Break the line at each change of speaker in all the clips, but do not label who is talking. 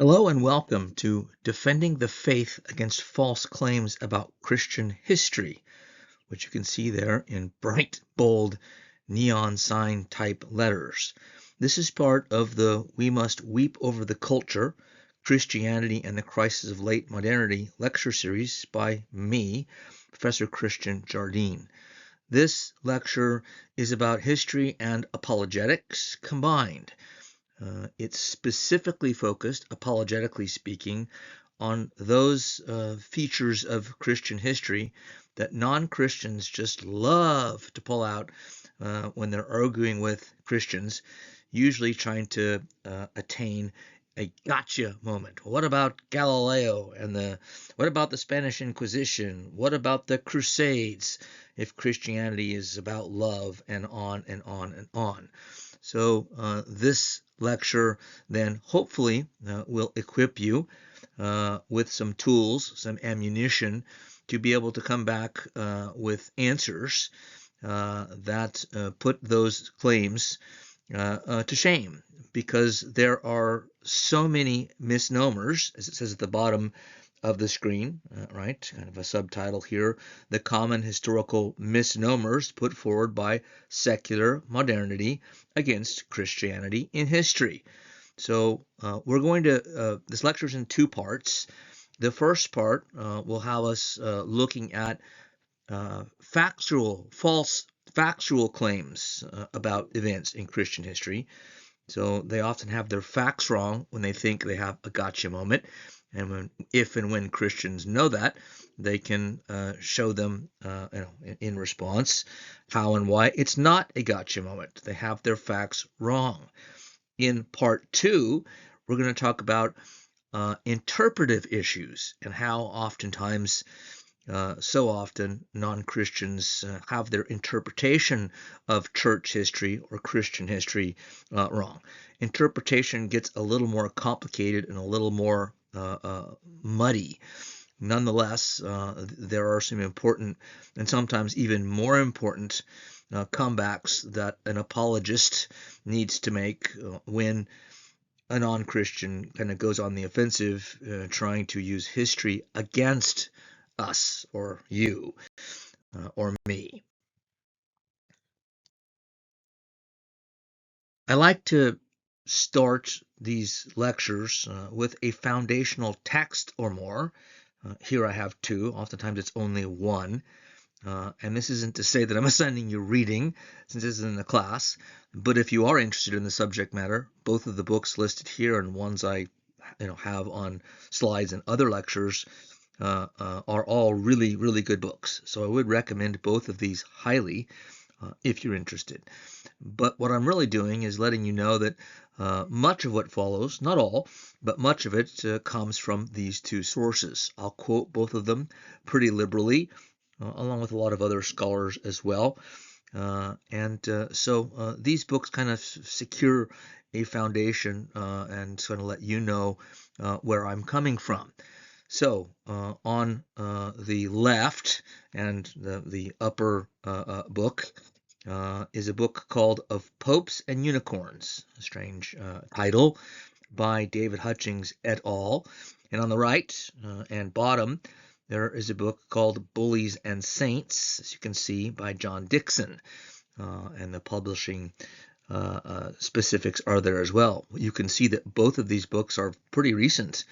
Hello and welcome to Defending the Faith Against False Claims About Christian History, which you can see there in bright, bold, neon sign type letters. This is part of the We Must Weep Over the Culture, Christianity and the Crisis of Late Modernity lecture series by me, Professor Christian Jardine. This lecture is about history and apologetics combined. It's specifically focused, apologetically speaking, on those features of Christian history that non-Christians just love to pull out when they're arguing with Christians, usually trying to attain a gotcha moment. What about Galileo and what about the Spanish Inquisition? What about the Crusades? If Christianity is about love and on and on and on. So this lecture then hopefully will equip you with some tools, some ammunition to be able to come back with answers that put those claims to shame, because there are so many misnomers, as it says at the bottom of the screen, right? Kind of a subtitle here, the common historical misnomers put forward by secular modernity against Christianity in history. So we're going to, this lecture's in two parts. The first part will have us looking at false factual claims about events in Christian history. So they often have their facts wrong when they think they have a gotcha moment. And if and when Christians know that, they can show them in response how and why it's not a gotcha moment. They have their facts wrong. In part two, we're going to talk about interpretive issues and how oftentimes so often non-Christians have their interpretation of church history or Christian history wrong. Interpretation gets a little more complicated and a little more muddy. Nonetheless, there are some important and sometimes even more important comebacks that an apologist needs to make when a non-Christian kind of goes on the offensive, trying to use history against us or you or me. I like to start these lectures with a foundational text or more. Here I have two. Oftentimes it's only one. And this isn't to say that I'm assigning you reading, since this isn't a class. But if you are interested in the subject matter, both of the books listed here and ones I have on slides and other lectures are all really, really good books. So I would recommend both of these highly if you're interested. But what I'm really doing is letting you know that much of what follows, not all, but much of it comes from these two sources. I'll quote both of them pretty liberally, along with a lot of other scholars as well. So these books kind of secure a foundation and sort of let you know where I'm coming from. So on the left and the upper book is a book called Of Popes and Unicorns, a strange title, by David Hutchings et al. And on the right and bottom, there is a book called Bullies and Saints, as you can see, by John Dickson. And the publishing specifics are there as well. You can see that both of these books are pretty recent.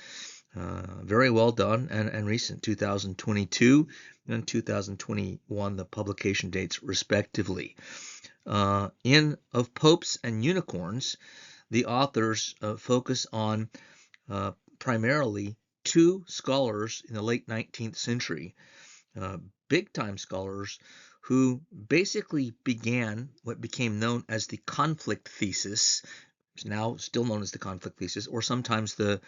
Very well done and recent, 2022 and 2021, the publication dates respectively. In Of Popes and Unicorns, the authors focus on primarily two scholars in the late 19th century, big-time scholars who basically began what became known as the conflict thesis, now still known as the conflict thesis, or sometimes the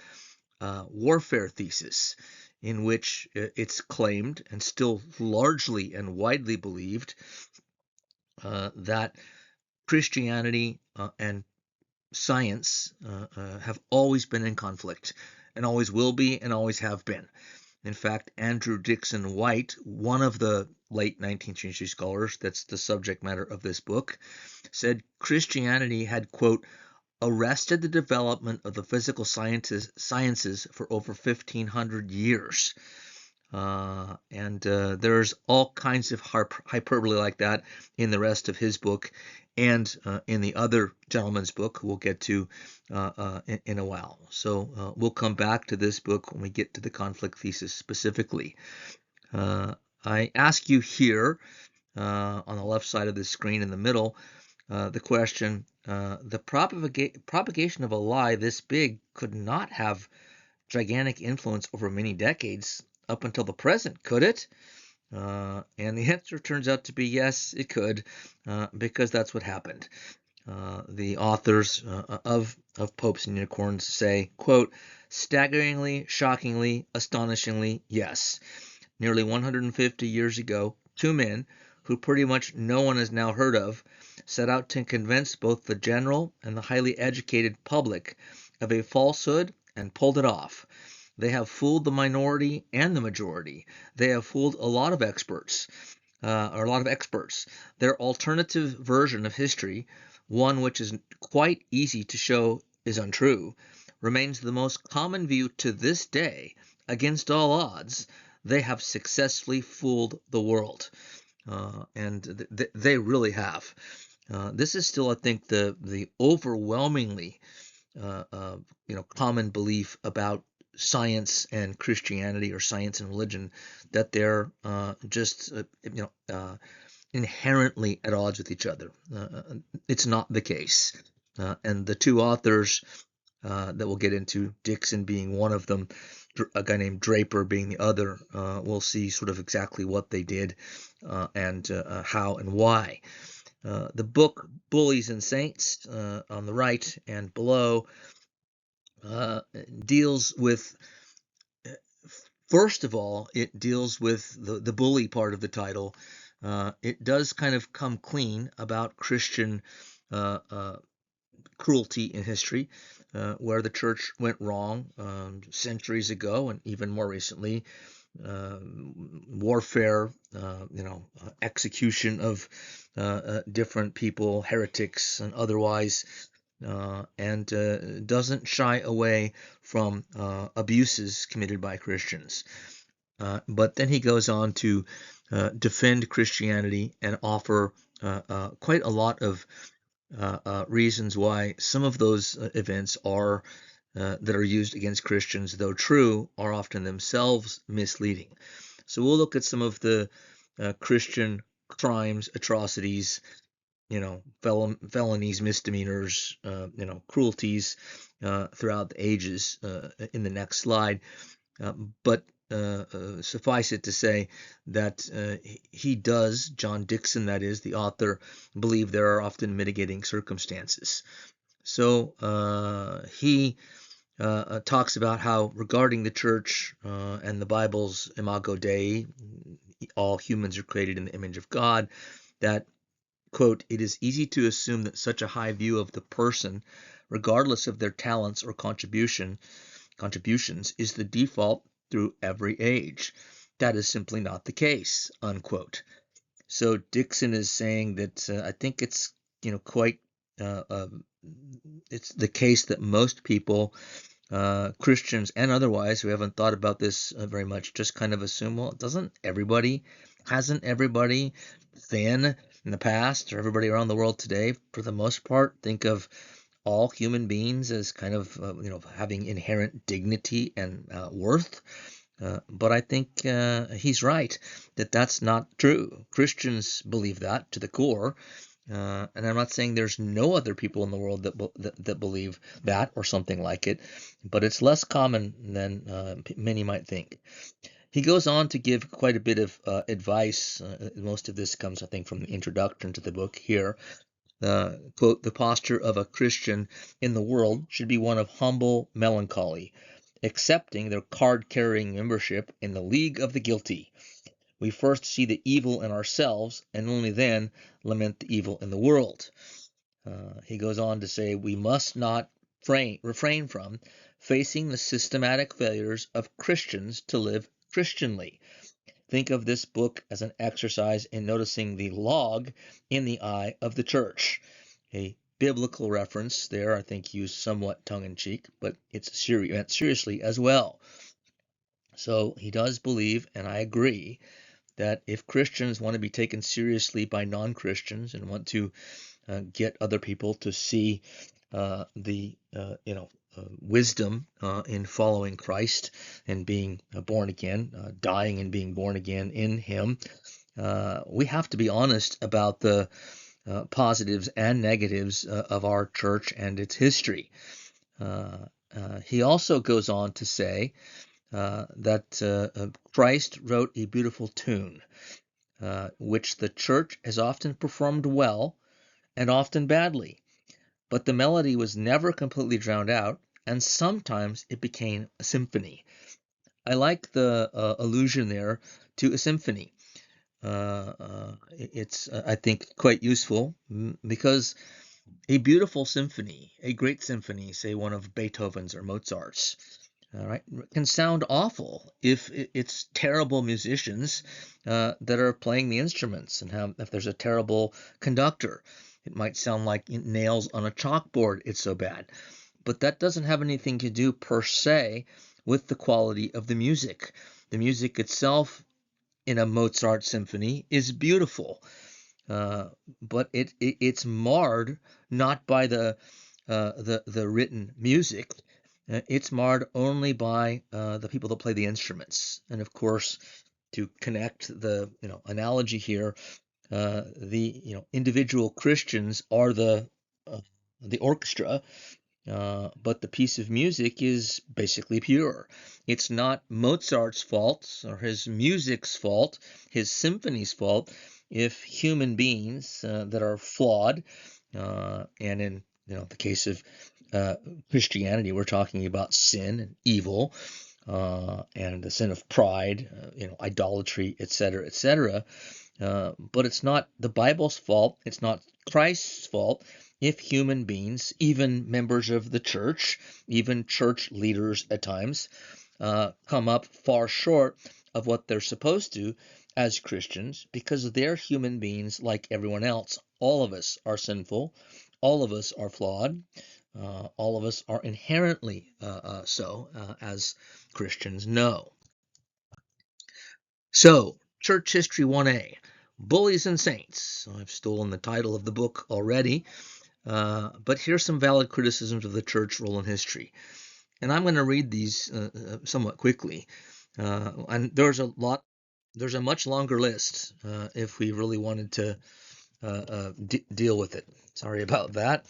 warfare thesis, in which it's claimed and still largely and widely believed that Christianity and science have always been in conflict and always will be and always have been. In fact, Andrew Dickson White, one of the late 19th century scholars, that's the subject matter of this book, said Christianity had, quote, arrested the development of the physical sciences for over 1,500 years. And there's all kinds of hyperbole like that in the rest of his book and in the other gentleman's book we'll get to in a while. So we'll come back to this book when we get to the conflict thesis specifically. I ask you here on the left side of the screen in the middle the question, the propagation of a lie this big could not have gigantic influence over many decades up until the present, could it? And the answer turns out to be yes, it could, because that's what happened. The authors of Popes and Unicorns say, quote, staggeringly, shockingly, astonishingly, yes. Nearly 150 years ago, two men, who pretty much no one has now heard of, set out to convince both the general and the highly educated public of a falsehood and pulled it off. They have fooled the minority and the majority. They have fooled a lot of experts. Their alternative version of history, one which is quite easy to show is untrue, remains the most common view to this day. Against all odds, they have successfully fooled the world. And they really have. This is still, I think, the overwhelmingly common belief about science and Christianity, or science and religion, that they're just inherently at odds with each other. It's not the case. And the two authors that we'll get into, Dickson being one of them, a guy named Draper being the other, we'll see sort of exactly what they did and how and why. The book Bullies and Saints on the right and below deals with, first of all, it deals with the bully part of the title. It does kind of come clean about Christian cruelty in history, where the church went wrong centuries ago, and even more recently, warfare, execution of different people, heretics and otherwise, and doesn't shy away from abuses committed by Christians. But then he goes on to defend Christianity and offer quite a lot of reasons why some of those events are that are used against Christians, though true, are often themselves misleading. So we'll look at some of the Christian crimes, atrocities, felonies, misdemeanors, cruelties throughout the ages in the next slide. But suffice it to say that he does, John Dickson, that is, the author, believe there are often mitigating circumstances. So he talks about how, regarding the church and the Bible's Imago Dei, all humans are created in the image of God, that, quote, it is easy to assume that such a high view of the person, regardless of their talents or contributions, is the default through every age. That is simply not the case, unquote. So Dickson is saying that I think it's quite it's the case that most people, Christians and otherwise, who haven't thought about this very much, just kind of assume, well, hasn't everybody then in the past, or everybody around the world today, for the most part, think of all human beings as kind of having inherent dignity and worth. But I think he's right that that's not true. Christians believe that to the core, and I'm not saying there's no other people in the world that believe that or something like it, but it's less common than many might think. He goes on to give quite a bit of advice. Most of this comes, I think, from the introduction to the book here. Quote, the posture of a Christian in the world should be one of humble melancholy, accepting their card-carrying membership in the League of the Guilty. We first see the evil in ourselves, and only then lament the evil in the world. He goes on to say we must not refrain from facing the systematic failures of Christians to live Christianly. Think of this book as an exercise in noticing the log in the eye of the church. A biblical reference there, I think used somewhat tongue-in-cheek, but it's meant seriously as well. So he does believe, and I agree, that if Christians want to be taken seriously by non-Christians and want to get other people to see the wisdom in following Christ and being born again, dying and being born again in Him, we have to be honest about the positives and negatives of our church and its history. He also goes on to say that Christ wrote a beautiful tune, which the church has often performed well and often badly, but the melody was never completely drowned out, and sometimes it became a symphony. I like the allusion there to a symphony. It's, I think, quite useful because a beautiful symphony, a great symphony, say one of Beethoven's or Mozart's, all right, can sound awful if it's terrible musicians that are playing the instruments, and if there's a terrible conductor. It might sound like nails on a chalkboard, it's so bad. But that doesn't have anything to do per se with the quality of the music. The music itself in a Mozart symphony is beautiful, but it's marred not by the written music. It's marred only by the people that play the instruments. And of course, to connect the analogy here, the individual Christians are the orchestra, but the piece of music is basically pure. It's not Mozart's fault or his music's fault, his symphony's fault, if human beings that are flawed, and in the case of Christianity, we're talking about sin and evil, and the sin of pride, idolatry, etc., etc. But it's not the Bible's fault. It's not Christ's fault if human beings, even members of the church, even church leaders at times, come up far short of what they're supposed to as Christians, because they're human beings like everyone else. All of us are sinful. All of us are flawed. All of us are inherently so, as Christians know. So, Church History 1A, Bullies and Saints. I've stolen the title of the book already, but here's some valid criticisms of the church role in history. And I'm going to read these somewhat quickly. And there's a much longer list if we really wanted to deal with it. Sorry about that.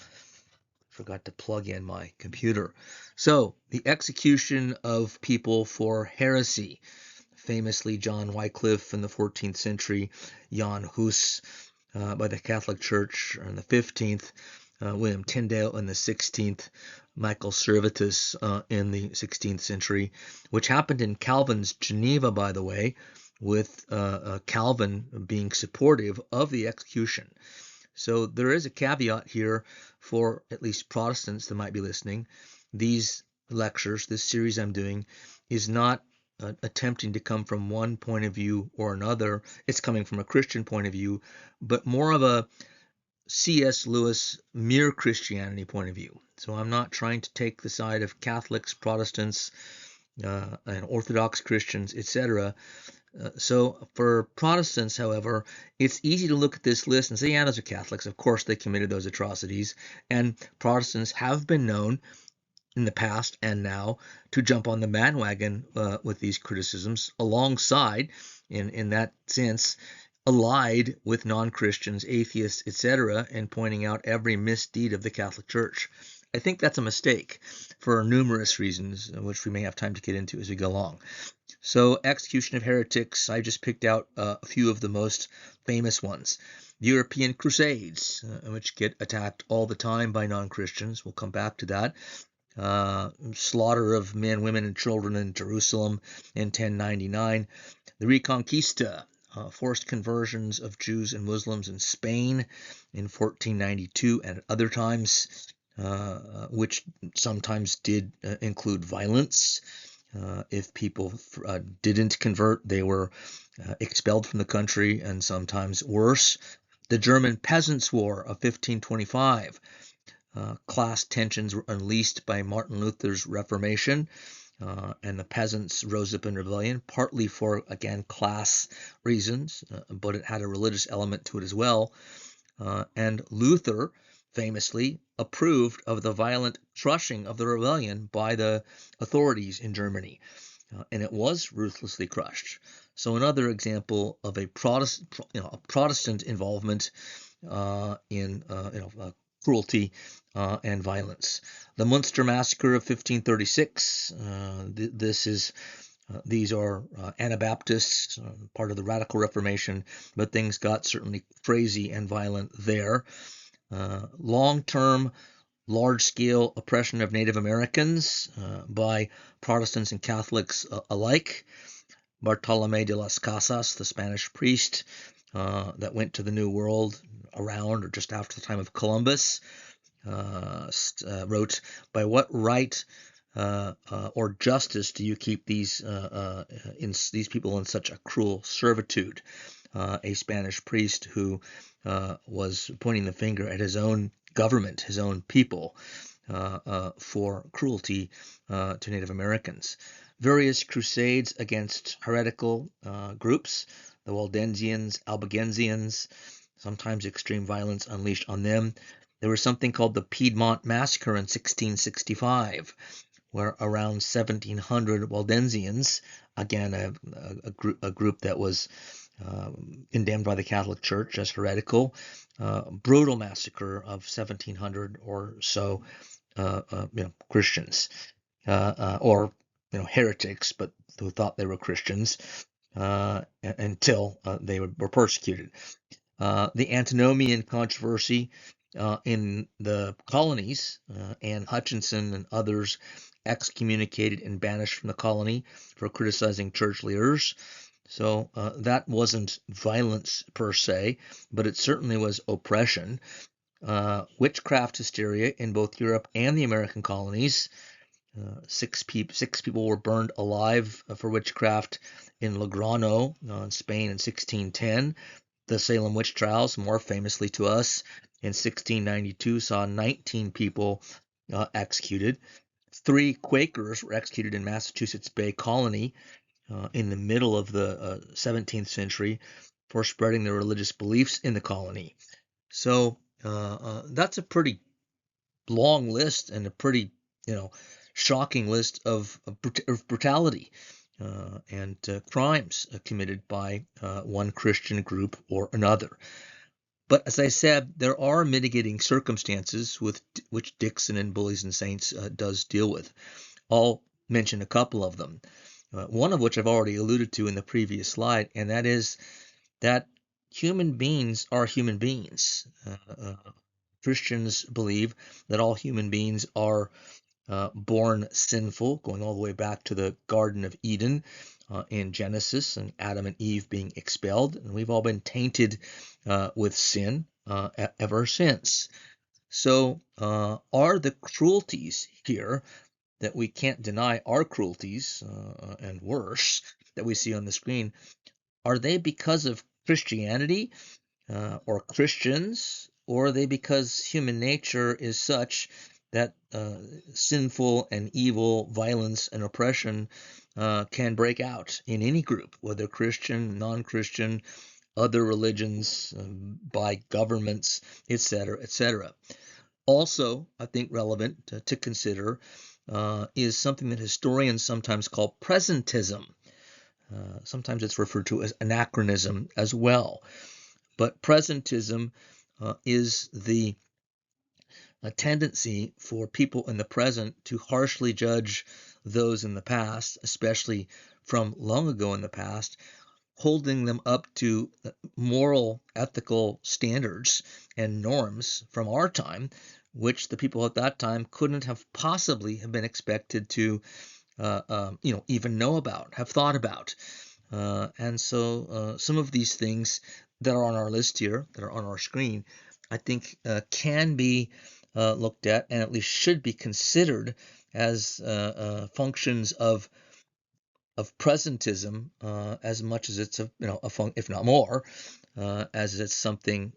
Forgot to plug in my computer. So, the execution of people for heresy. Famously, John Wycliffe in the 14th century, Jan Hus by the Catholic Church in the 15th, William Tyndale in the 16th, Michael Servetus in the 16th century, which happened in Calvin's Geneva, by the way, with Calvin being supportive of the execution. So there is a caveat here for at least Protestants that might be listening. These lectures, this series I'm doing, is not attempting to come from one point of view or another. It's coming from a Christian point of view, but more of a C.S. Lewis mere Christianity point of view. So I'm not trying to take the side of Catholics, Protestants, and Orthodox Christians, etc. So for Protestants, however, it's easy to look at this list and say, yeah, those are Catholics. Of course, they committed those atrocities. And Protestants have been known in the past and now to jump on the bandwagon with these criticisms alongside, in that sense, allied with non-Christians, atheists, etc., and pointing out every misdeed of the Catholic Church. I think that's a mistake for numerous reasons, which we may have time to get into as we go along. So, execution of heretics, I just picked out a few of the most famous ones. The European Crusades, which get attacked all the time by non-Christians. We'll come back to that. Slaughter of men, women, and children in Jerusalem in 1099. The Reconquista, forced conversions of Jews and Muslims in Spain in 1492 and at other times, which sometimes did include violence. If people didn't convert, they were expelled from the country, and sometimes worse. The German Peasants' War of 1525, class tensions were unleashed by Martin Luther's Reformation, and the peasants rose up in rebellion, partly for, again, class reasons, but it had a religious element to it as well. And Luther famously approved of the violent crushing of the rebellion by the authorities in Germany, and it was ruthlessly crushed. So another example of a Protestant involvement in cruelty and violence. The Munster Massacre of 1536. These are Anabaptists, part of the Radical Reformation, but things got certainly crazy and violent there. Long-term, large-scale oppression of Native Americans by Protestants and Catholics alike. Bartolomé de las Casas, the Spanish priest that went to the New World around or just after the time of Columbus, wrote, "By what right or justice do you keep these people in such a cruel servitude?" A Spanish priest who was pointing the finger at his own government, his own people, for cruelty to Native Americans. Various crusades against heretical groups, the Waldensians, Albigensians, sometimes extreme violence unleashed on them. There was something called the Piedmont Massacre in 1665, where around 1,700 Waldensians, again a group that was condemned by the Catholic Church as heretical, brutal massacre of 1,700 or so Christians, or heretics, but who thought they were Christians, until they were persecuted. The Antinomian controversy in the colonies, Anne Hutchinson and others excommunicated and banished from the colony for criticizing church leaders. So that wasn't violence per se, but it certainly was oppression. Witchcraft hysteria in both Europe and the American colonies. Six people were burned alive for witchcraft in Lograno, in Spain, in 1610. The Salem witch trials, more famously to us, in 1692 saw 19 people executed. 3 Quakers were executed in Massachusetts Bay Colony in the middle of the 17th century for spreading their religious beliefs in the colony. So that's a pretty long list and a pretty, shocking list of brutality and crimes committed by one Christian group or another. But as I said, there are mitigating circumstances with which Dixon and Bullies and Saints does deal with. I'll mention a couple of them. One of which I've already alluded to in the previous slide, and that is that human beings are human beings. Christians believe that all human beings are born sinful, going all the way back to the Garden of Eden in Genesis and Adam and Eve being expelled. And we've all been tainted with sin ever since. So are the cruelties here that we can't deny are cruelties and worse that we see on the screen, are they because of Christianity or Christians, or are they because human nature is such that sinful and evil violence and oppression can break out in any group, whether Christian, non-Christian, other religions, by governments, etc., etc. Also, I think relevant to consider is something that historians sometimes call presentism. Sometimes it's referred to as anachronism as well. But presentism is the tendency for people in the present to harshly judge those in the past, especially from long ago in the past, holding them up to moral, ethical standards and norms from our time, which the people at that time couldn't have possibly have been expected to, even know about, have thought about. And so some of these things that are on our list here, that are on our screen, I think can be looked at and at least should be considered as functions of presentism as much as it's if not more, as it's something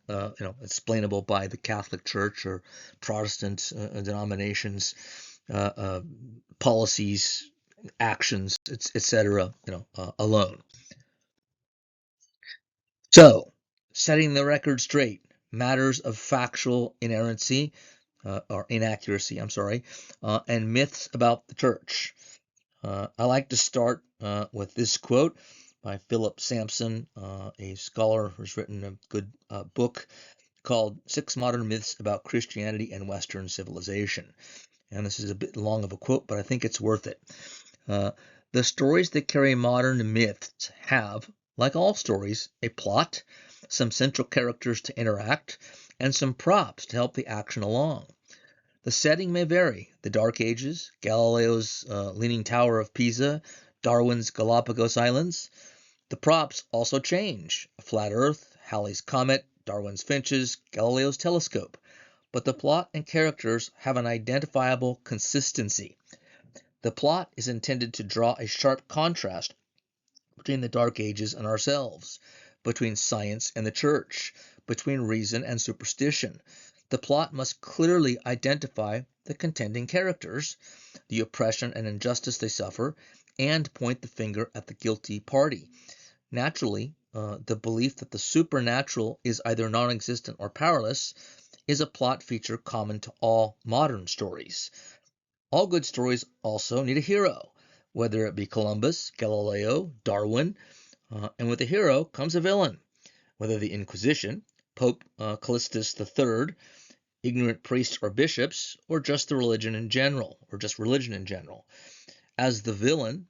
explainable by the Catholic Church or Protestant denominations, policies, actions, etc. Alone. So, setting the record straight, matters of factual inerrancy or inaccuracy, I'm sorry, and myths about the church. I like to start with this quote by Philip Sampson, a scholar who's written a good book called 6 Modern Myths About Christianity and Western Civilization. And this is a bit long of a quote, but I think it's worth it. The stories that carry modern myths have, like all stories, a plot, some central characters to interact, and some props to help the action along. The setting may vary. The Dark Ages, Galileo's Leaning Tower of Pisa, Darwin's Galapagos Islands. The props also change. A flat Earth, Halley's Comet, Darwin's Finches, Galileo's telescope. But the plot and characters have an identifiable consistency. The plot is intended to draw a sharp contrast between the Dark Ages and ourselves, between science and the church, between reason and superstition. The plot must clearly identify the contending characters, the oppression and injustice they suffer, and point the finger at the guilty party. Naturally, the belief that the supernatural is either non-existent or powerless is a plot feature common to all modern stories. All good stories also need a hero, whether it be Columbus, Galileo, Darwin, and with a hero comes a villain, whether the Inquisition, Pope Callistus III, ignorant priests or bishops, or just religion in general. As the villain,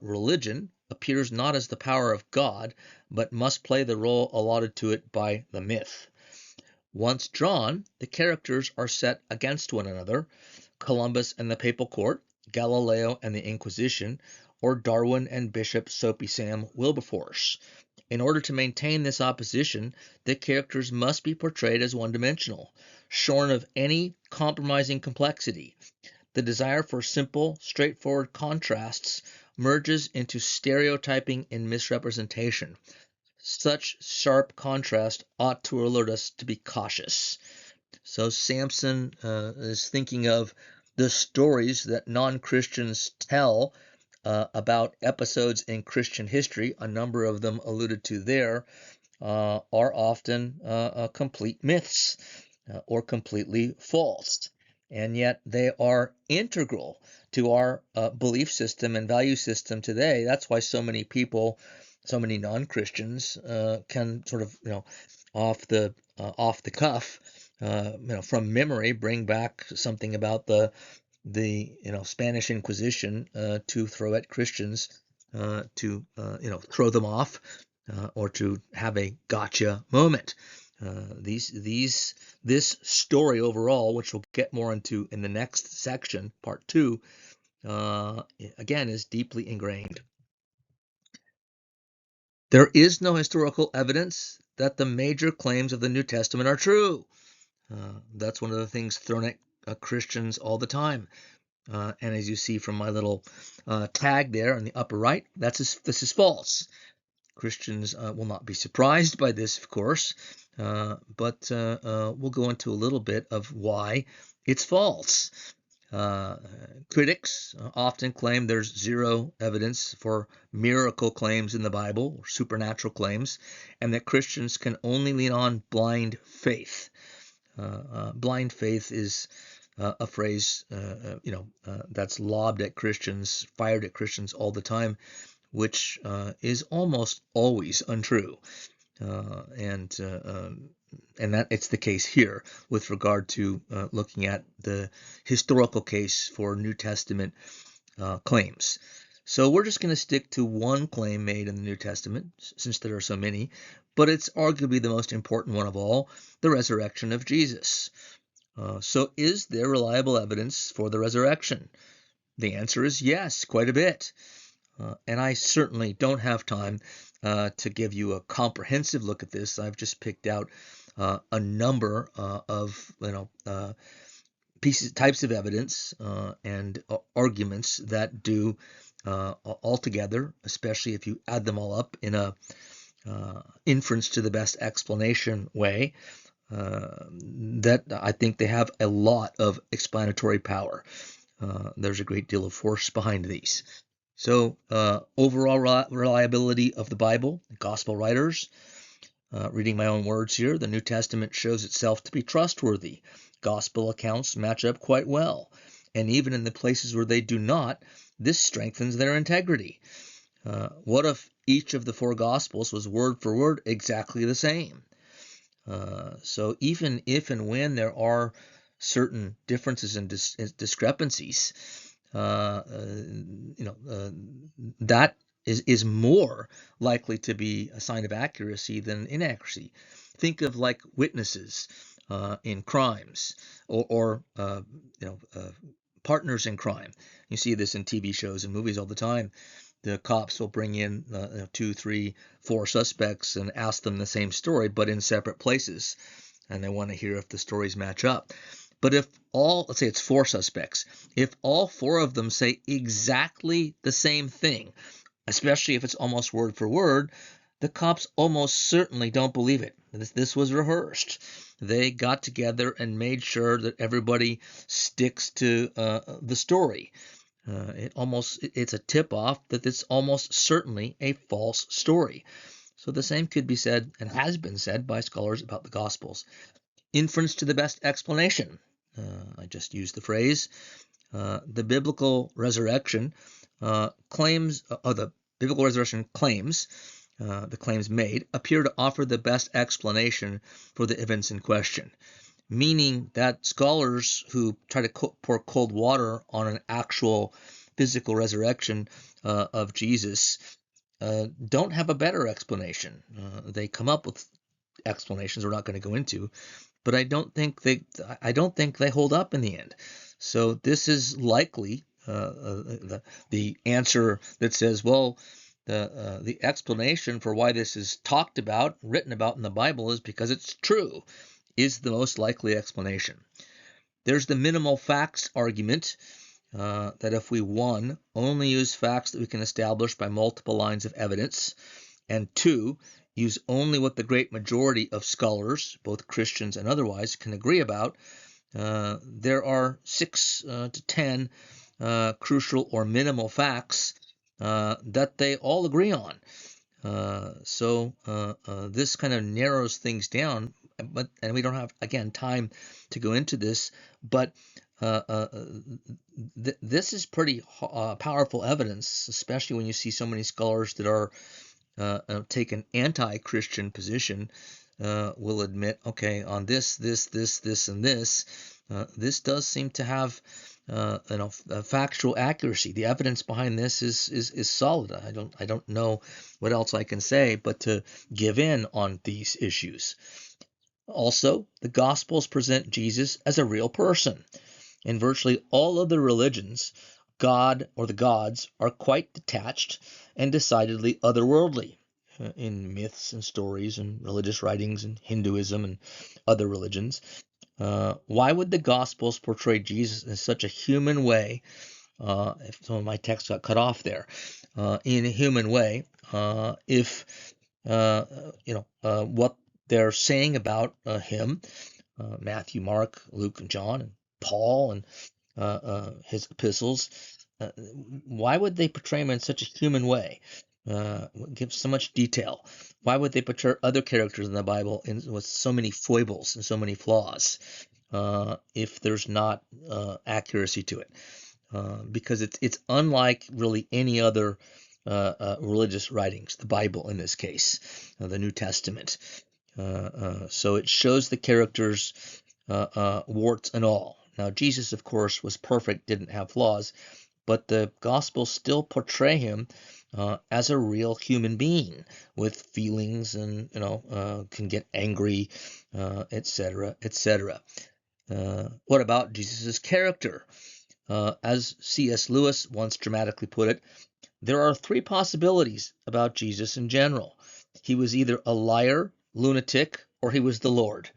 religion appears not as the power of God, but must play the role allotted to it by the myth. Once drawn, the characters are set against one another, Columbus and the Papal Court, Galileo and the Inquisition, or Darwin and Bishop Soapy Sam Wilberforce. In order to maintain this opposition, the characters must be portrayed as one-dimensional, shorn of any compromising complexity. The desire for simple, straightforward contrasts merges into stereotyping and misrepresentation. Such sharp contrast ought to alert us to be cautious. So Sampson is thinking of the stories that non-Christians tell about episodes in Christian history. A number of them alluded to there are often complete myths or completely false. And yet they are integral to our belief system and value system today. That's why so many people, so many non-Christians can sort of, off the cuff, from memory, bring back something about the Spanish Inquisition to throw at Christians, to throw them off, or to have a gotcha moment. This story overall, which we'll get more into in the next section, part 2, again is deeply ingrained. There is no historical evidence that the major claims of the New Testament are true. That's one of the things thrown at Christians all the time. And as you see from my little tag there in the upper right, this is false. Christians will not be surprised by this, of course, but we'll go into a little bit of why it's false. Critics often claim there's zero evidence for miracle claims in the Bible, or supernatural claims, and that Christians can only lean on blind faith. Blind faith is a phrase, that's lobbed at Christians, fired at Christians all the time, which is almost always untrue. And that it's the case here with regard to looking at the historical case for New Testament claims. So we're just going to stick to one claim made in the New Testament, since there are so many, but it's arguably the most important one of all, the resurrection of Jesus. So is there reliable evidence for the resurrection? The answer is yes, quite a bit. And I certainly don't have time to give you a comprehensive look at this. I've just picked out a number of types of evidence and arguments that do altogether, especially if you add them all up in a inference to the best explanation way, that I think they have a lot of explanatory power. There's a great deal of force behind these. So overall reliability of the Bible, gospel writers. Reading my own words here, the New Testament shows itself to be trustworthy. Gospel accounts match up quite well. And even in the places where they do not, this strengthens their integrity. What if each of the four Gospels was word for word exactly the same? So even if and when there are certain differences and discrepancies, that is more likely to be a sign of accuracy than inaccuracy. Think of like witnesses in crimes, or partners in crime. You see this in TV shows and movies all the time. The cops will bring in 2, 3, 4 suspects and ask them the same story, but in separate places, and they want to hear if the stories match up. But if let's say it's 4 suspects, if all 4 of them say exactly the same thing, especially if it's almost word for word, the cops almost certainly don't believe it. This was rehearsed. They got together and made sure that everybody sticks to the story. It's a tip-off that it's almost certainly a false story. So the same could be said and has been said by scholars about the Gospels. Inference to the best explanation. I just used the phrase. The biblical resurrection claims, the claims made appear to offer the best explanation for the events in question, meaning that scholars who try to pour cold water on an actual physical resurrection of Jesus don't have a better explanation. They come up with explanations we're not going to go into, but I don't think they hold up in the end. So this is likely the answer that says, well, the explanation for why this is talked about, written about in the Bible, is because it's true, is the most likely explanation. There's the minimal facts argument, that if we, 1, only use facts that we can establish by multiple lines of evidence, and 2, use only what the great majority of scholars, both Christians and otherwise, can agree about, there are 6 to 10 crucial or minimal facts that they all agree on. So this kind of narrows things down, and we don't have, again, time to go into this, but this is pretty powerful evidence, especially when you see so many scholars that are take an anti-Christian position, will admit, okay, on this, and this, this does seem to have factual accuracy. The evidence behind this is solid. I don't know what else I can say but to give in on these issues. Also, the Gospels present Jesus as a real person. In virtually all other religions, God or the gods are quite detached and decidedly otherworldly. In myths and stories and religious writings in Hinduism and other religions, why would the Gospels portray Jesus in such a human way? If some of my text got cut off there, in a human way, if what they're saying about him, Matthew, Mark, Luke, and John, and Paul, and his epistles, why would they portray him in such a human way? Give so much detail. Why would they portray other characters in the Bible with so many foibles and so many flaws, if there's not accuracy to it? Because it's unlike really any other religious writings, the Bible in this case, the New Testament. So it shows the characters, warts and all. Now, Jesus, of course, was perfect, didn't have flaws, but the Gospels still portray him as a real human being with feelings, and can get angry, etc., etc. What about Jesus's character? As C.S. Lewis once dramatically put it, there are 3 possibilities about Jesus in general. He was either a liar, lunatic, or he was the Lord.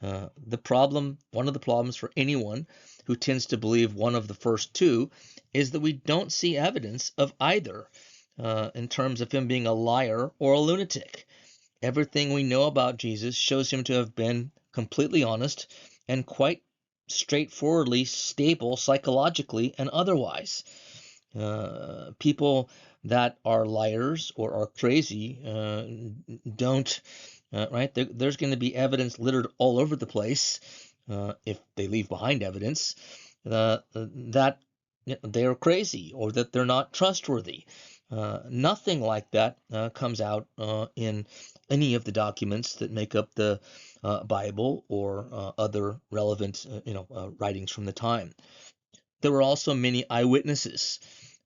One of the problems for anyone who tends to believe one of the first 2 is that we don't see evidence of either. in terms of him being a liar or a lunatic. Everything we know about Jesus shows him to have been completely honest and quite straightforwardly stable psychologically and otherwise. People that are liars or are crazy don't, right? There's going to be evidence littered all over the place if they leave behind evidence that they are crazy or that they're not trustworthy. Nothing like that comes out in any of the documents that make up the Bible or other relevant, writings from the time. There were also many eyewitnesses.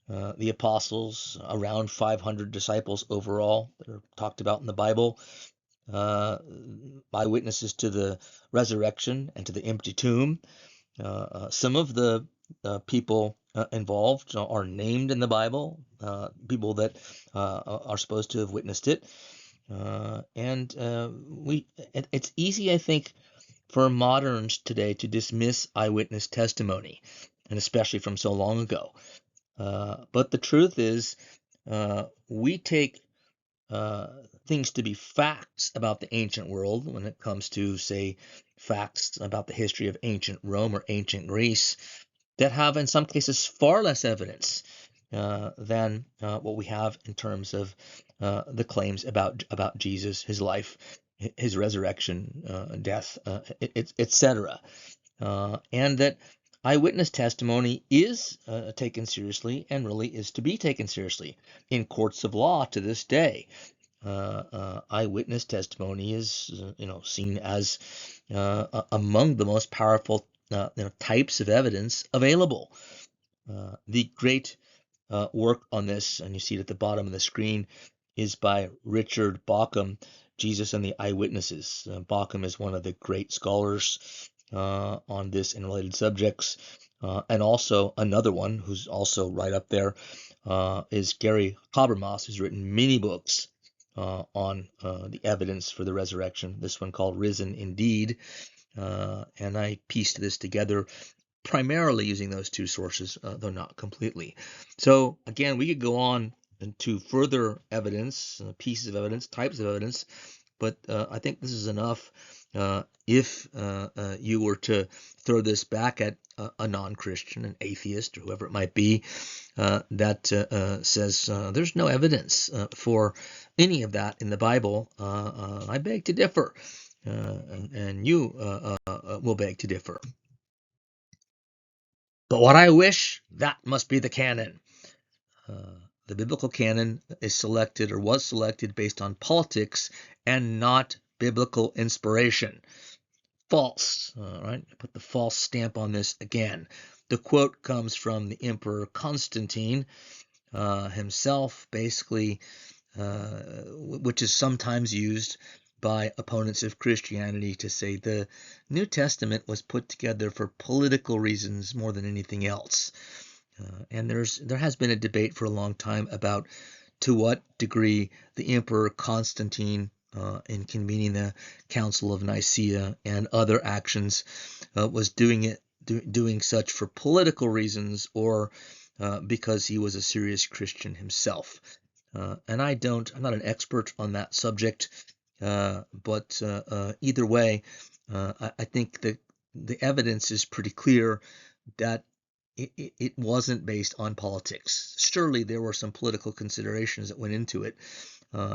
The apostles, around 500 disciples overall, that are talked about in the Bible, eyewitnesses to the resurrection and to the empty tomb. Some of the people involved are named in the Bible, people that are supposed to have witnessed it. It's easy, I think, for moderns today to dismiss eyewitness testimony, and especially from so long ago. But the truth is, we take things to be facts about the ancient world when it comes to, say, facts about the history of ancient Rome or ancient Greece that have, in some cases, far less evidence than what we have in terms of the claims about Jesus, his life, his resurrection, death, etc. And that eyewitness testimony is taken seriously and really is to be taken seriously in courts of law to this day. Eyewitness testimony is, seen as among the most powerful types of evidence available. The great work on this, and you see it at the bottom of the screen, is by Richard Bauckham, Jesus and the Eyewitnesses. Bauckham is one of the great scholars on this and related subjects. And also another one who's also right up there is Gary Habermas, who's written many books on the evidence for the resurrection. This one called Risen Indeed. And I pieced this together primarily using those two sources, though not completely. So again, we could go on to further evidence, pieces of evidence, types of evidence, but I think this is enough. If you were to throw this back at a non-Christian, an atheist, or whoever it might be, that says there's no evidence for any of that in the Bible, I beg to differ, and you will beg to differ. But what I wish, that must be the canon. The biblical canon is selected or was selected based on politics and not biblical inspiration. False. All right, put the false stamp on this again. The quote comes from the Emperor Constantine himself, basically, which is sometimes used by opponents of Christianity to say the New Testament was put together for political reasons more than anything else. And there has been a debate for a long time about to what degree the Emperor Constantine, in convening the Council of Nicaea and other actions, was doing such for political reasons or because he was a serious Christian himself. And I'm not an expert on that subject, but either way, I think the evidence is pretty clear that it wasn't based on politics. Surely there were some political considerations that went into it.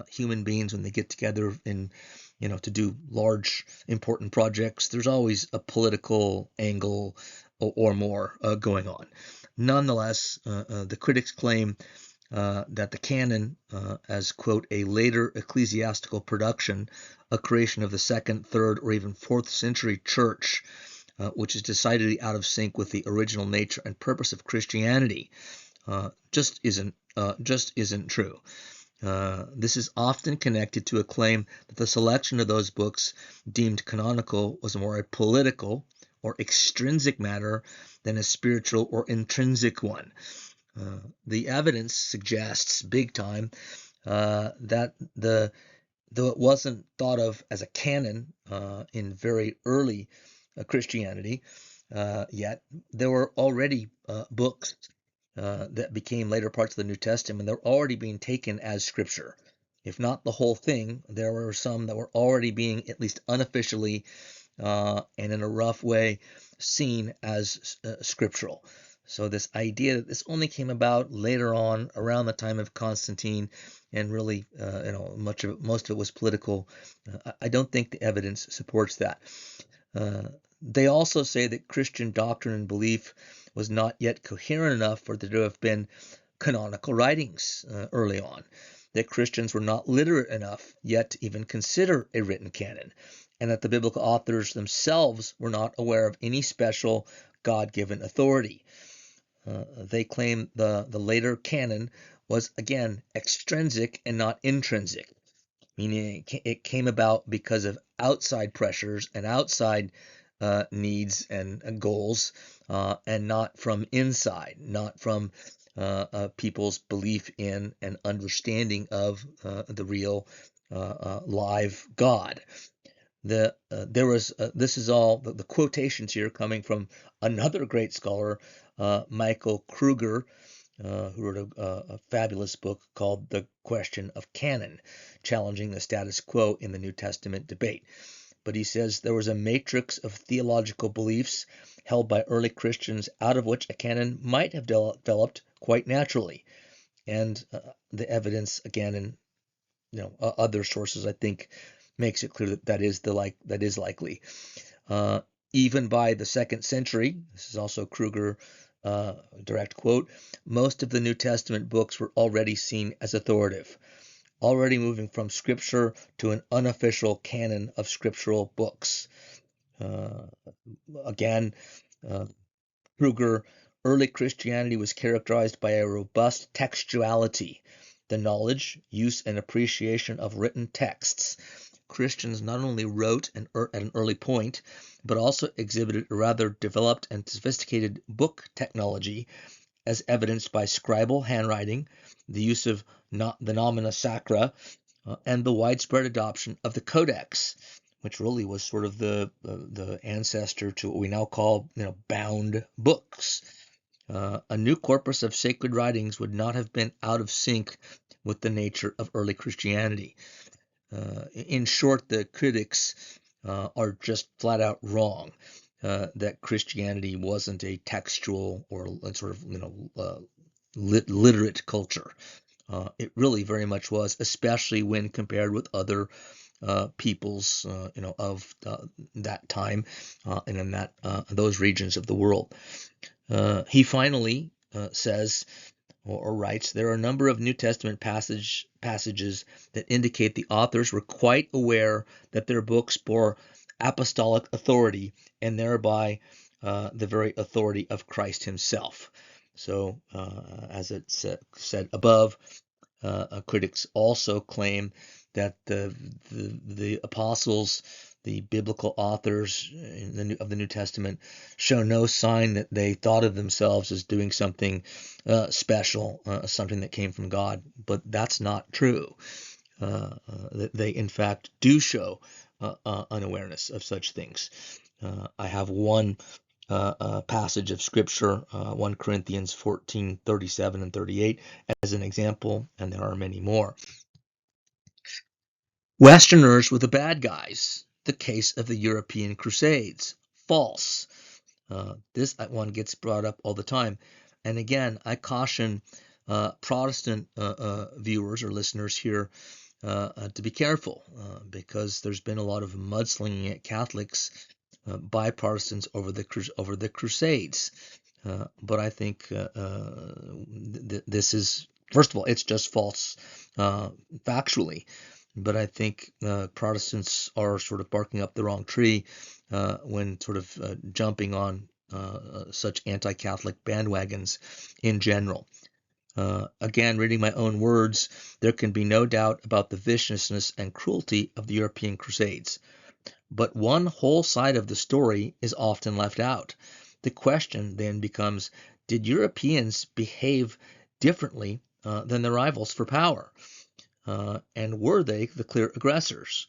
Human beings, when they get together to do large, important projects, there's always a political angle or more going on. Nonetheless, the critics claim that the canon, as, quote, a later ecclesiastical production, a creation of the 2nd, 3rd, or even 4th century church, which is decidedly out of sync with the original nature and purpose of Christianity, just isn't true. This is often connected to a claim that the selection of those books deemed canonical was more a political or extrinsic matter than a spiritual or intrinsic one. The evidence suggests big time that though it wasn't thought of as a canon in very early Christianity yet, there were already books that became later parts of the New Testament, they're already being taken as scripture. If not the whole thing, there were some that were already being, at least unofficially and in a rough way, seen as scriptural. So this idea that this only came about later on, around the time of Constantine, and really, most of it was political. I don't think the evidence supports that. They also say that Christian doctrine and belief was not yet coherent enough for there to have been canonical writings early on, that Christians were not literate enough yet to even consider a written canon, and that the biblical authors themselves were not aware of any special God-given authority. They claim the later canon was, again, extrinsic and not intrinsic, meaning it came about because of outside pressures and outside needs and goals, and not from inside, not from people's belief in and understanding of the real live God. This is all the quotations here coming from another great scholar, Michael Kruger, who wrote a fabulous book called The Question of Canon, challenging the status quo in the New Testament debate. But he says there was a matrix of theological beliefs held by early Christians out of which a canon might have developed quite naturally. And the evidence, again, in other sources, I think, makes it clear that that is likely. Even by the 2nd century, this is also Kruger, direct quote, most of the New Testament books were already seen as authoritative, already moving from scripture to an unofficial canon of scriptural books. Again, Kruger, early Christianity was characterized by a robust textuality, the knowledge, use, and appreciation of written texts. Christians not only wrote at an early point, but also exhibited a rather developed and sophisticated book technology, as evidenced by scribal handwriting, the use of the nomina sacra, and the widespread adoption of the Codex, which really was sort of the ancestor to what we now call bound books. A new corpus of sacred writings would not have been out of sync with the nature of early Christianity. In short, the critics are just flat out wrong that Christianity wasn't a textual or sort of literate culture. It really very much was, especially when compared with other peoples of that time and in those regions of the world. He finally says or writes, there are a number of New Testament passages that indicate the authors were quite aware that their books bore apostolic authority and thereby the very authority of Christ himself. So, as it's said above, critics also claim that the apostles, the biblical authors of the New Testament, show no sign that they thought of themselves as doing something special, something that came from God. But that's not true. They, in fact, do show unawareness of such things. I have one passage of Scripture, 1 Corinthians 14, 37 and 38, as an example, and there are many more. Westerners were the bad guys. The case of the European Crusades. False. This one gets brought up all the time. And again, I caution Protestant viewers or listeners here to be careful because there's been a lot of mudslinging at Catholics by Protestants over the Crusades. But I think this is, first of all, it's just false factually. But I think Protestants are sort of barking up the wrong tree when sort of jumping on such anti-Catholic bandwagons in general. Again, reading my own words, there can be no doubt about the viciousness and cruelty of the European Crusades. But one whole side of the story is often left out. The question then becomes, did Europeans behave differently than their rivals for power? And were they the clear aggressors?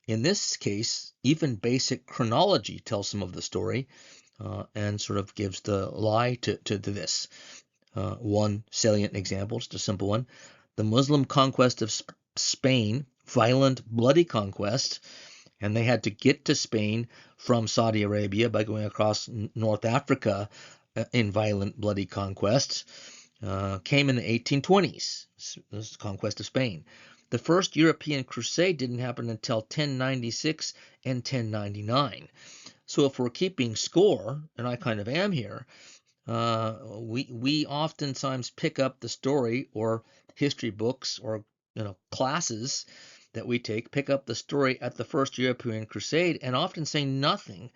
In this case, even basic chronology tells some of the story and sort of gives the lie to this. One salient example, just a simple one, the Muslim conquest of Spain, violent, bloody conquest, and they had to get to Spain from Saudi Arabia by going across North Africa in violent, bloody conquests, came in the 1820s, this conquest of Spain. The first European crusade didn't happen until 1096 and 1099. So if we're keeping score, and I kind of am here, we oftentimes pick up the story or history books or classes that we take, pick up the story at the First European Crusade and often say nothing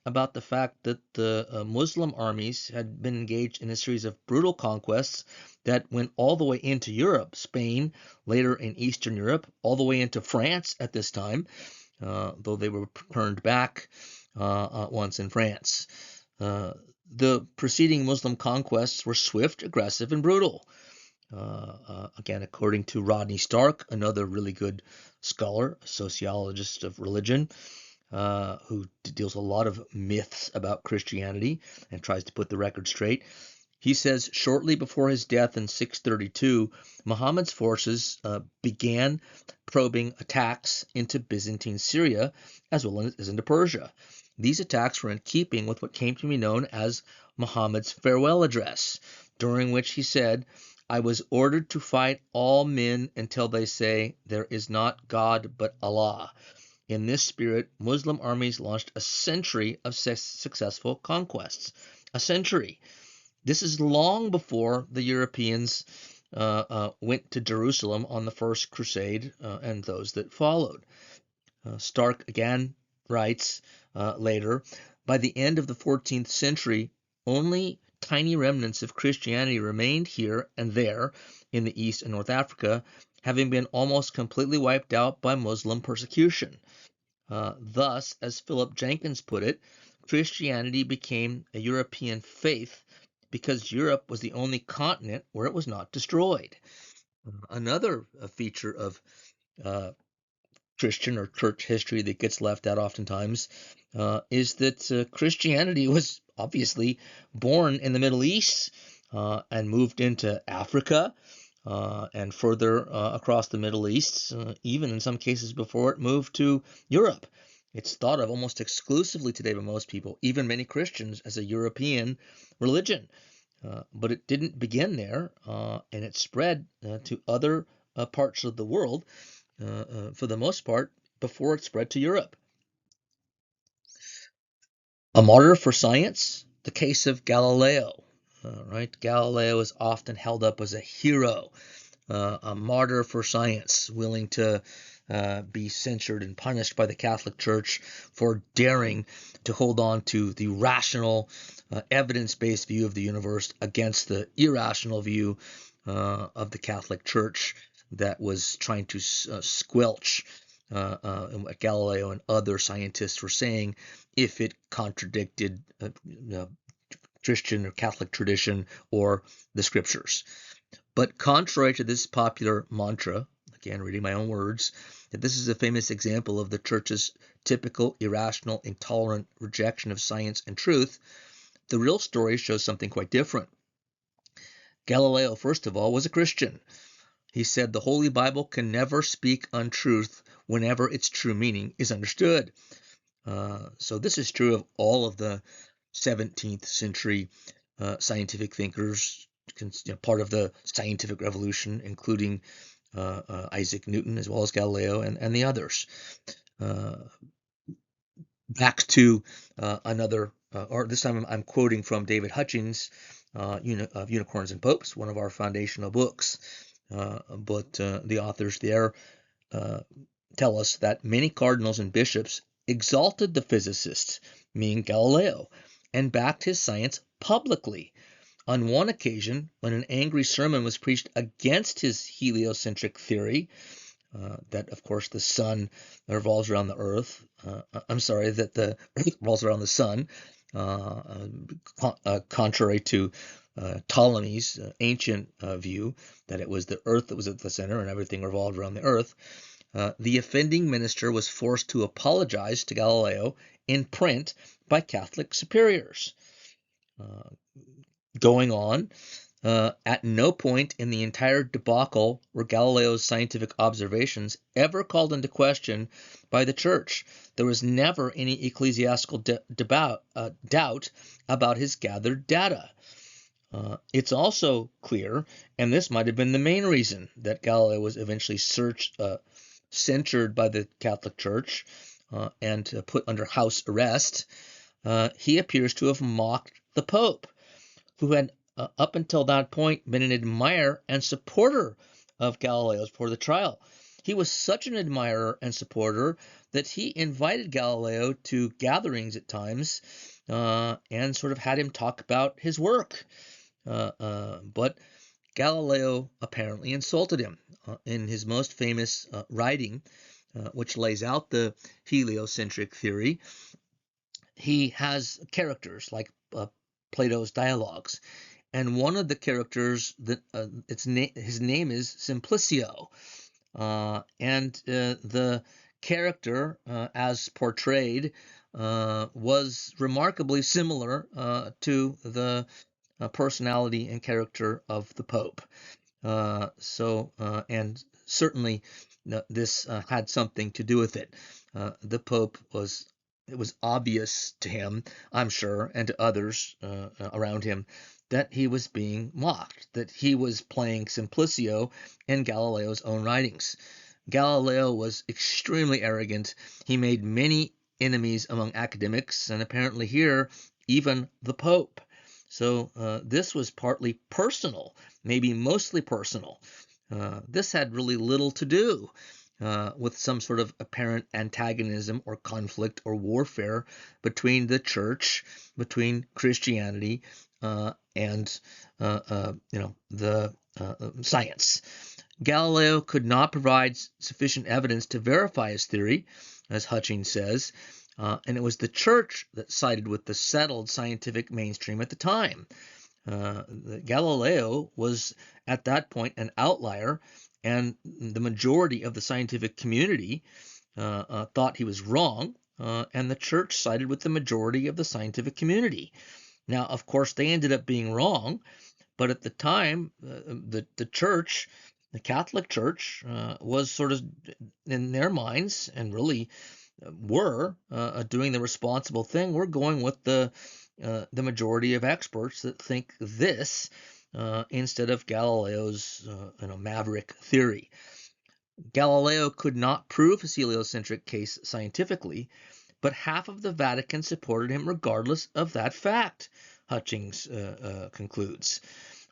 about the fact that the Muslim armies had been engaged in a series of brutal conquests that went all the way into Europe, Spain, later in Eastern Europe, all the way into France at this time, though they were turned back once in France. The preceding Muslim conquests were swift, aggressive, and brutal. Again, according to Rodney Stark, another really good scholar, a sociologist of religion, who deals a lot of myths about Christianity and tries to put the record straight. He says shortly before his death in 632, Muhammad's forces began probing attacks into Byzantine Syria as well as into Persia. These attacks were in keeping with what came to be known as Muhammad's farewell address, during which he said, "I was ordered to fight all men until they say, 'There is not God but Allah.'" In this spirit, Muslim armies launched a century of successful conquests. A century. This is long before the Europeans went to Jerusalem on the First Crusade and those that followed. Stark again writes later, by the end of the 14th century, only tiny remnants of Christianity remained here and there in the East and North Africa, having been almost completely wiped out by Muslim persecution. Thus, as Philip Jenkins put it, Christianity became a European faith because Europe was the only continent where it was not destroyed. Another feature of Christian or church history that gets left out oftentimes is that Christianity was obviously born in the Middle East and moved into Africa and further across the Middle East, even in some cases before it moved to Europe. It's thought of almost exclusively today by most people, even many Christians, as a European religion. But it didn't begin there, and it spread to other parts of the world, for the most part, before it spread to Europe. A martyr for science, the case of Galileo. Right? Galileo is often held up as a hero, a martyr for science, willing to be censured and punished by the Catholic Church for daring to hold on to the rational, evidence-based view of the universe against the irrational view of the Catholic Church that was trying to squelch what Galileo and other scientists were saying if it contradicted Christian or Catholic tradition or the scriptures. But contrary to this popular mantra, again reading my own words, that this is a famous example of the church's typical irrational, intolerant rejection of science and truth, the real story shows something quite different. Galileo, first of all, was a Christian. He said the Holy Bible can never speak untruth whenever its true meaning is understood. So this is true of all of the 17th century scientific thinkers, part of the scientific revolution, including Isaac Newton as well as Galileo and the others. Back to another, or this time I'm quoting from David Hutchings of Unicorns and Popes, one of our foundational books. But the authors there tell us that many cardinals and bishops exalted the physicist, meaning Galileo, and backed his science publicly. On one occasion, when an angry sermon was preached against his heliocentric theory, that of course the sun revolves around the earth, that the earth revolves around the sun, contrary to Ptolemy's ancient view that it was the earth that was at the center and everything revolved around the earth, the offending minister was forced to apologize to Galileo in print by Catholic superiors. Going on, At no point in the entire debacle were Galileo's scientific observations ever called into question by the church. There was never any ecclesiastical doubt about his gathered data. It's also clear, and this might have been the main reason that Galileo was eventually censured by the Catholic Church and put under house arrest. He appears to have mocked the Pope, who had up until that point been an admirer and supporter of Galileo's before the trial. He was such an admirer and supporter that he invited Galileo to gatherings at times and sort of had him talk about his work. But Galileo apparently insulted him in his most famous writing, which lays out the heliocentric theory. He has characters like Plato's dialogues, and one of the characters that his name is Simplicio, and the character as portrayed was remarkably similar to the personality and character of the Pope. And certainly this had something to do with it. The Pope it was obvious to him, I'm sure, and to others around him, that he was being mocked, that he was playing Simplicio in Galileo's own writings. Galileo was extremely arrogant. He made many enemies among academics, and apparently here, even the Pope. So this was partly personal, maybe mostly personal. This had really little to do with some sort of apparent antagonism or conflict or warfare between the church, between Christianity, and the science. Galileo could not provide sufficient evidence to verify his theory, as Hutchings says, and it was the church that sided with the settled scientific mainstream at the time. Galileo was at that point an outlier, and the majority of the scientific community thought he was wrong, and the church sided with the majority of the scientific community. Now, of course, they ended up being wrong, but at the time, the church, the Catholic Church, was sort of in their minds, and really were doing the responsible thing. We're going with the majority of experts that think this instead of Galileo's maverick theory. Galileo could not prove his heliocentric case scientifically, but half of the Vatican supported him regardless of that fact, Hutchings concludes.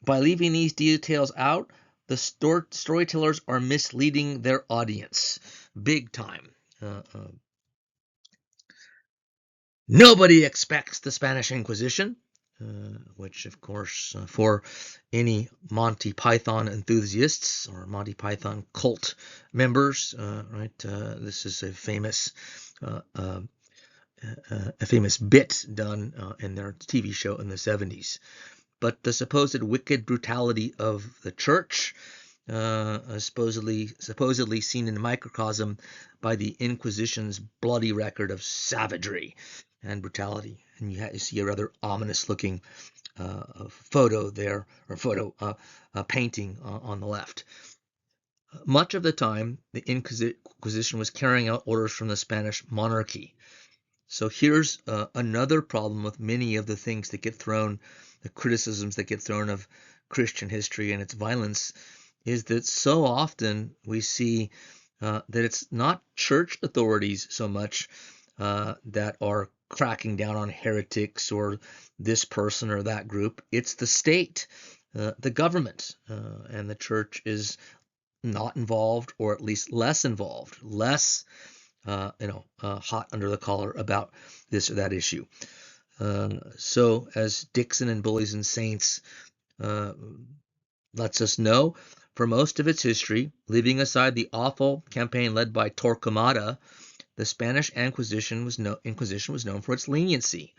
By leaving these details out, the storytellers are misleading their audience big time. Nobody expects the Spanish Inquisition, which, of course, for any Monty Python enthusiasts or Monty Python cult members, right? This is a famous bit done in their TV show in the 70s. But the supposed wicked brutality of the church, supposedly seen in a microcosm by the Inquisition's bloody record of savagery and brutality. And you see a rather ominous looking photo there, or painting on the left. Much of the time, the Inquisition was carrying out orders from the Spanish monarchy. So here's another problem with many of the things that get thrown, the criticisms that get thrown of Christian history and its violence, is that so often we see that it's not church authorities so much that are cracking down on heretics or this person or that group. It's the state, the government, and the church is not involved, or at least less involved, less hot under the collar about this or that issue. So as Dixon and Bullies and Saints lets us know, for most of its history, leaving aside the awful campaign led by Torquemada, the Spanish Inquisition was known for its leniency.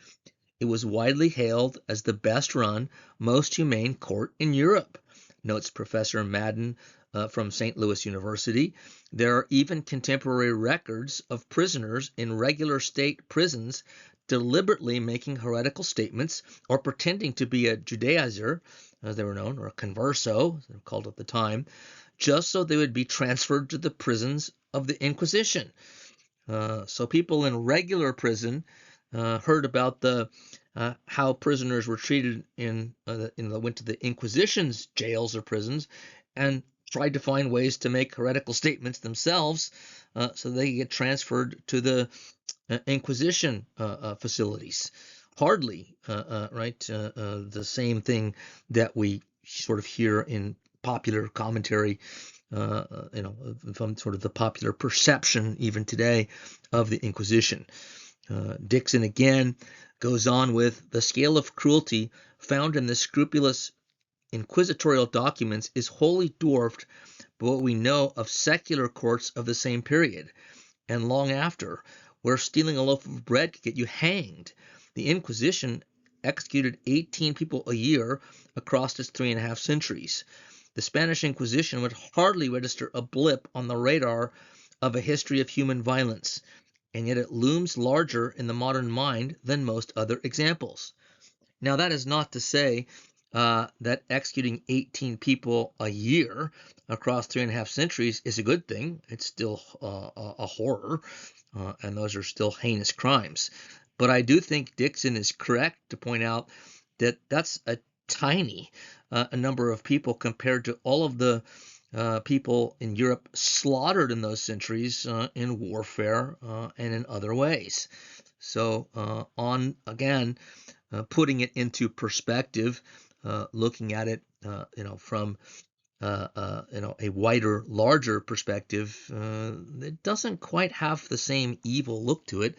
It was widely hailed as the best run, most humane court in Europe, notes Professor Madden from St. Louis University. There are even contemporary records of prisoners in regular state prisons deliberately making heretical statements or pretending to be a Judaizer, as they were known, or a converso, as they were called at the time, just so they would be transferred to the prisons of the Inquisition. So people in regular prison heard about how prisoners were treated went to the Inquisition's jails or prisons, and tried to find ways to make heretical statements themselves, so they could get transferred to the Inquisition facilities. Hardly, right? The same thing that we sort of hear in popular commentary, from sort of the popular perception even today of the Inquisition. Dixon again goes on with the scale of cruelty found in the scrupulous inquisitorial documents is wholly dwarfed by what we know of secular courts of the same period and long after, where stealing a loaf of bread could get you hanged. The Inquisition executed 18 people a year across its 3.5 centuries. The Spanish Inquisition would hardly register a blip on the radar of a history of human violence, and yet it looms larger in the modern mind than most other examples. Now, that is not to say that executing 18 people a year across 3.5 centuries is a good thing. It's still a horror, and those are still heinous crimes. But I do think Dixon is correct to point out that that's a tiny number of people compared to all of the people in Europe slaughtered in those centuries in warfare and in other ways. So putting it into perspective, looking at it, from a wider, larger perspective, it doesn't quite have the same evil look to it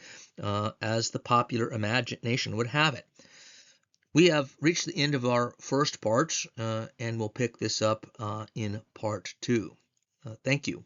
as the popular imagination would have it. We have reached the end of our first part, and we'll pick this up in part 2. Thank you.